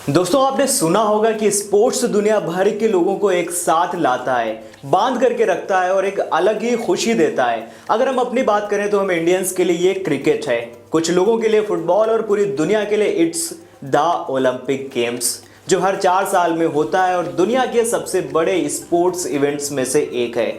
दोस्तों आपने सुना होगा कि स्पोर्ट्स दुनिया भर के लोगों को एक साथ लाता है, बांध करके रखता है और एक अलग ही खुशी देता है। अगर हम अपनी बात करें तो हम इंडियंस के लिए ये क्रिकेट है, कुछ लोगों के लिए फुटबॉल और पूरी दुनिया के लिए इट्स द ओलंपिक गेम्स, जो हर 4 साल में होता है और दुनिया के सबसे बड़े स्पोर्ट्स इवेंट्स में से एक है।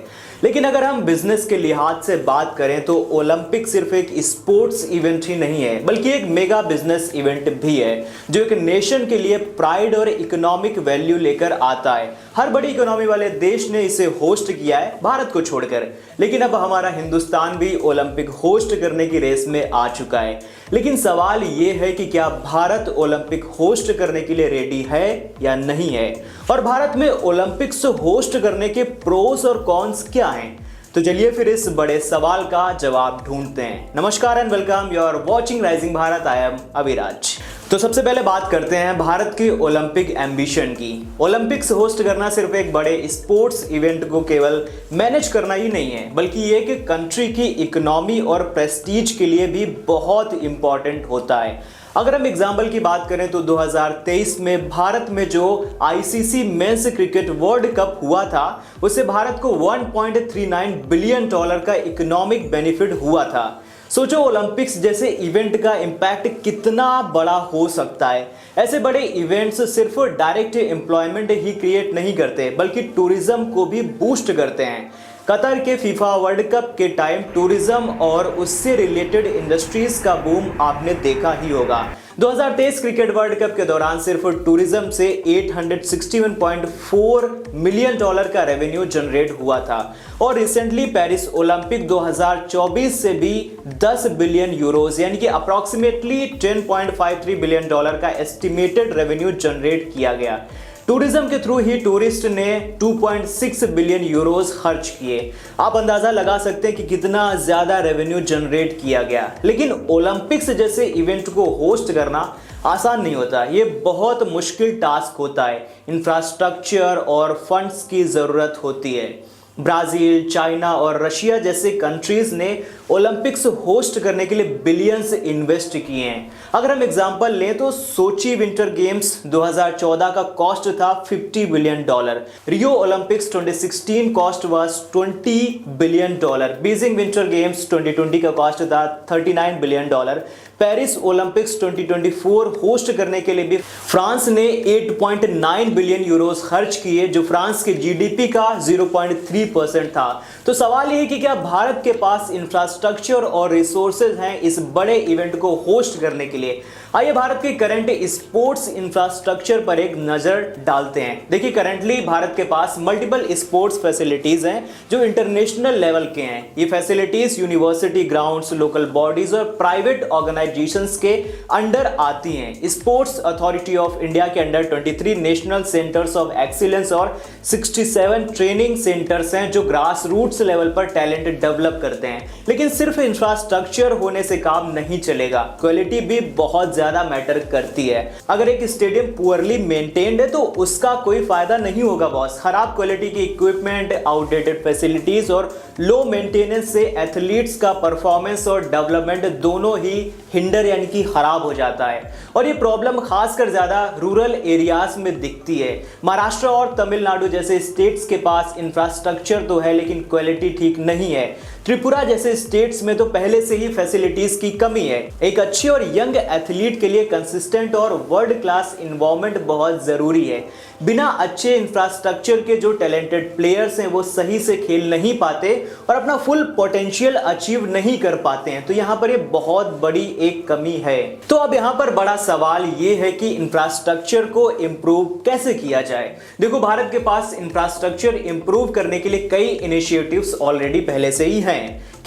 लेकिन अगर हम बिजनेस के लिहाज से बात करें तो ओलंपिक सिर्फ एक स्पोर्ट्स इवेंट ही नहीं है, बल्कि एक मेगा बिजनेस इवेंट भी है, जो एक नेशन के लिए प्राइड और इकोनॉमिक वैल्यू लेकर आता है। हर बड़ी इकोनॉमी वाले देश ने इसे होस्ट किया है, भारत को छोड़कर। लेकिन अब हमारा हिंदुस्तान भी ओलंपिक होस्ट करने की रेस में आ चुका है। लेकिन सवाल ये है कि क्या भारत ओलंपिक होस्ट करने के लिए रेडी है या नहीं है, और भारत में ओलंपिक्स होस्ट करने के प्रोस और कॉन्स क्या हैं। तो चलिए फिर इस बड़े सवाल का जवाब ढूंढते हैं। नमस्कार and welcome, you are watching rising Bharat, I am Aviraj. तो सबसे पहले बात करते हैं भारत की ओलंपिक एम्बिशन की। ओलंपिक्स होस्ट करना सिर्फ एक बड़े स्पोर्ट्स इवेंट को केवल मैनेज करना ही नहीं है, बल्कि ये एक कंट्री की इकोनॉमी और प्रेस्टीज के लिए भी बहुत इंपॉर्टेंट होता है। अगर हम एग्जाम्पल की बात करें तो 2023 में भारत में जो ICC men's cricket world cup हुआ था, उससे भारत को $1.39 बिलियन का इकोनॉमिक बेनिफिट हुआ था। सोचो ओलंपिक्स जैसे इवेंट का इम्पैक्ट कितना बड़ा हो सकता है। ऐसे बड़े इवेंट्स सिर्फ डायरेक्ट एम्प्लॉयमेंट ही क्रिएट नहीं करते, बल्कि टूरिज्म को भी बूस्ट करते हैं। कतर के फीफा वर्ल्ड कप के टाइम टूरिज्म और उससे रिलेटेड इंडस्ट्रीज का बूम आपने देखा ही होगा। 2023 क्रिकेट वर्ल्ड कप के दौरान सिर्फ टूरिज्म से $861.4 मिलियन का रेवेन्यू जनरेट हुआ था, और रिसेंटली पेरिस ओलंपिक 2024 से भी 10 बिलियन यूरोज यानी कि अप्रॉक्सीमेटली $10.53 बिलियन का एस्टिमेटेड रेवेन्यू जनरेट किया गया। टूरिज्म के थ्रू ही टूरिस्ट ने 2.6 बिलियन यूरोज खर्च किए। आप अंदाजा लगा सकते हैं कि कितना ज्यादा रेवेन्यू जनरेट किया गया। लेकिन ओलंपिक्स जैसे इवेंट को होस्ट करना आसान नहीं होता, ये बहुत मुश्किल टास्क होता है। इंफ्रास्ट्रक्चर और फंड्स की जरूरत होती है। ब्राजील, चाइना और रशिया जैसे कंट्रीज ने ओलंपिक्स होस्ट करने के लिए बिलियंस इन्वेस्ट किए हैं। अगर हम एग्जांपल लें तो सोची विंटर गेम्स 2014 का कॉस्ट था $50 billion, Rio Olympics 2016 cost was $20 billion, Beijing winter games 2020 का कॉस्ट था $39 बिलियन, पेरिस ओलंपिक्स 2024 होस्ट करने के लिए भी फ्रांस ने 8.9 बिलियन यूरोस खर्च किए, जो फ्रांस के जीडीपी का 0.3% था। तो सवाल ये है कि क्या भारत के पास इंफ्रास्ट्रक्चर और रिसोर्सेज हैं इस बड़े इवेंट को होस्ट करने के लिए। आइए भारत के करंट स्पोर्ट्स इंफ्रास्ट्रक्चर पर एक नजर डालते हैं। देखिए, करंटली भारत के पास मल्टीपल स्पोर्ट्स फैसिलिटीज हैं जो इंटरनेशनल लेवल के हैं। ये facilities university grounds, local bodies और प्राइवेट ऑर्गेनाइजेशंस के अंडर आती हैं। स्पोर्ट्स अथॉरिटी ऑफ इंडिया के under 23 national centres of excellence और 67 ट्रेनिंग सेंटर्स हैं जो ग्रास रूट्स लेवल पर टैलेंट डेवलप करते हैं। लेकिन सिर्फ इंफ्रास्ट्रक्चर होने से काम नहीं चलेगा, क्वालिटी भी बहुत ज्यादा मैटर करती है। अगर एक स्टेडियम पुअरली मेंटेन्ड है तो उसका कोई फायदा नहीं होगा बॉस। खराब क्वालिटी की इक्विपमेंट, आउटडेटेड फैसिलिटीज और लो मेंटेनेंस से एथलीट्स का परफॉर्मेंस और डेवलपमेंट दोनों ही हिंडर यानी कि खराब हो जाता है। और ये प्रॉब्लम खासकर ज्यादा रूरल एरियाज में दिखती है। महाराष्ट्र और तमिलनाडु जैसे स्टेट्स के पास इंफ्रास्ट्रक्चर तो है, लेकिन क्वालिटी ठीक नहीं है। त्रिपुरा जैसे स्टेट्स में तो पहले से ही फैसिलिटीज की कमी है। एक अच्छी और यंग एथलीट के लिए कंसिस्टेंट और वर्ल्ड क्लास इन्वायरमेंट बहुत जरूरी है। बिना अच्छे इंफ्रास्ट्रक्चर के जो टैलेंटेड प्लेयर्स हैं वो सही से खेल नहीं पाते और अपना फुल पोटेंशियल अचीव नहीं कर पाते हैं। तो यहाँ पर ये बहुत बड़ी एक कमी है। तो अब यहाँ पर बड़ा सवाल ये है कि इंफ्रास्ट्रक्चर को इम्प्रूव कैसे किया जाए। देखो, भारत के पास इंफ्रास्ट्रक्चर इम्प्रूव करने के लिए कई इनिशिएटिव्स ऑलरेडी पहले से ही हैं।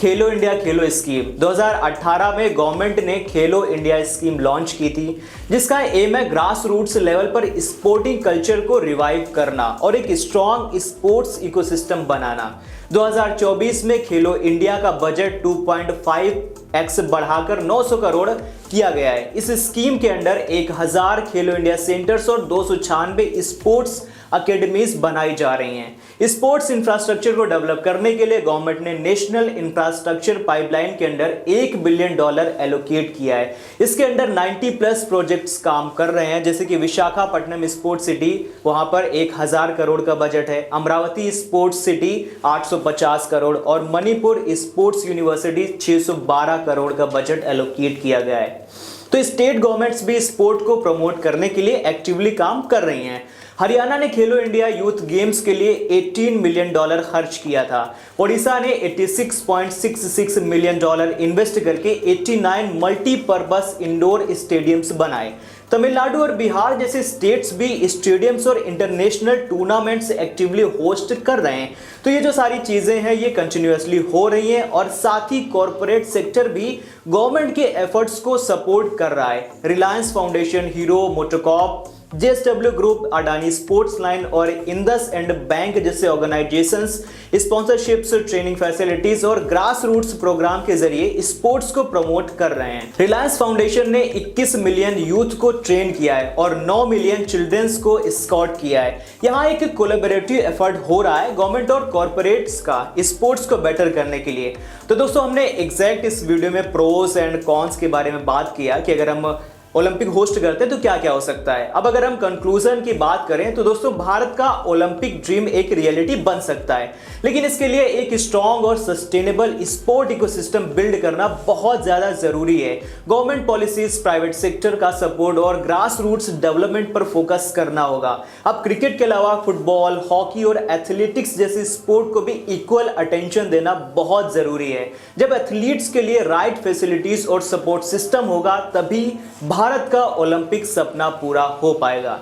खेलो इंडिया खेलो स्कीम 2018 में गवर्नमेंट ने खेलो इंडिया स्कीम लॉन्च की थी, जिसका एम है ग्रास रूट्स लेवल पर स्पोर्टिंग कल्चर को रिवाइव करना और एक स्ट्रॉन्ग स्पोर्ट्स इकोसिस्टम बनाना। 2024 में खेलो इंडिया का बजट 2.5x बढ़ाकर 900 करोड़ किया गया है। इस स्कीम के अंडर 1000 खेलो इंडिया सेंटर्स और 296 स्पोर्ट्स अकेडमीज बनाई जा रही हैं। स्पोर्ट्स इंफ्रास्ट्रक्चर को डेवलप करने के लिए गवर्नमेंट ने नेशनल इंफ्रास्ट्रक्चर पाइपलाइन के अंडर $1 बिलियन एलोकेट किया है। इसके अंडर 90+ प्रोजेक्ट्स काम कर रहे हैं, जैसे कि विशाखापट्टनम स्पोर्ट्स सिटी, वहां पर 1000 करोड़ का बजट है। अमरावती स्पोर्ट्स सिटी 850 करोड़ और मणिपुर स्पोर्ट्स यूनिवर्सिटी 612 करोड़ का बजट एलोकेट किया गया है। तो स्टेट गवर्नमेंट्स भी स्पोर्ट को प्रमोट करने के लिए एक्टिवली काम कर रही हैं। हरियाणा ने खेलो इंडिया यूथ गेम्स के लिए $18 मिलियन खर्च किया था। ओडिशा ने $86.66 मिलियन इन्वेस्ट करके 89 मल्टीपर्पस इंडोर स्टेडियम्स बनाए। तमिलनाडु और बिहार जैसे स्टेट्स भी स्टेडियम्स और इंटरनेशनल टूर्नामेंट्स एक्टिवली होस्ट कर रहे हैं। तो ये जो सारी चीजें हैं ये कंटिन्यूअसली हो रही हैं और साथ ही कॉरपोरेट सेक्टर भी गवर्नमेंट के एफर्ट्स को सपोर्ट कर रहा है। Reliance foundation, hero MotoCorp, JSW group, Adani sports line और इंडस एंड बैंक जैसे ऑर्गेनाइजेशंस स्पॉन्सरशिप्स, ट्रेनिंग फैसिलिटीज और ग्रास रूट्स प्रोग्राम के जरिए स्पोर्ट्स को प्रमोट कर रहे हैं। रिलायंस फाउंडेशन ने 21 मिलियन यूथ को ट्रेन किया है और 9 मिलियन चिल्ड्रंस को स्काउट किया है। यहाँ एक कोलैबोरेटिव एफर्ट हो रहा है गवर्नमेंट और कॉर्पोरेट्स का स्पोर्ट्स को बेटर करने के लिए। तो दोस्तों हमने एग्जैक्ट इस वीडियो में प्रोस एंड कॉन्स के बारे में बात किया कि अगर हम ओलंपिक होस्ट करते हैं तो क्या क्या हो सकता है। अब अगर हम कंक्लूजन की बात करें तो दोस्तों भारत का ओलंपिक ड्रीम एक रियलिटी बन सकता है, लेकिन इसके लिए एक स्ट्रॉन्ग और सस्टेनेबल स्पोर्ट इकोसिस्टम बिल्ड करना बहुत ज्यादा जरूरी है। गवर्नमेंट पॉलिसीज, प्राइवेट सेक्टर का सपोर्ट और ग्रास रूट्स डेवलपमेंट पर फोकस करना होगा। अब क्रिकेट के अलावा फुटबॉल, हॉकी और एथलेटिक्स जैसे स्पोर्ट को भी इक्वल अटेंशन देना बहुत जरूरी है। जब एथलीट्स के लिए राइट फैसिलिटीज और सपोर्ट सिस्टम होगा तभी भारत का ओलंपिक सपना पूरा हो पाएगा।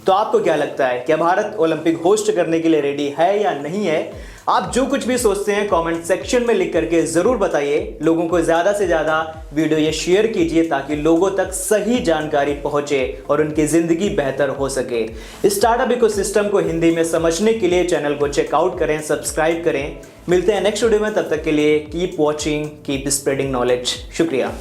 तो आपको क्या लगता है, क्या भारत ओलंपिक होस्ट करने के लिए रेडी है या नहीं है? आप जो कुछ भी सोचते हैं कमेंट सेक्शन में लिख करके जरूर बताइए। लोगों को ज्यादा से ज्यादा वीडियो ये शेयर कीजिए ताकि लोगों तक सही जानकारी पहुंचे और उनकी जिंदगी बेहतर हो सके। स्टार्टअप इकोसिस्टम को हिंदी में समझने के लिए चैनल को चेकआउट करें, सब्सक्राइब करें। मिलते हैं नेक्स्ट वीडियो में, तब तक के लिए keep watching, keep spreading knowledge. शुक्रिया।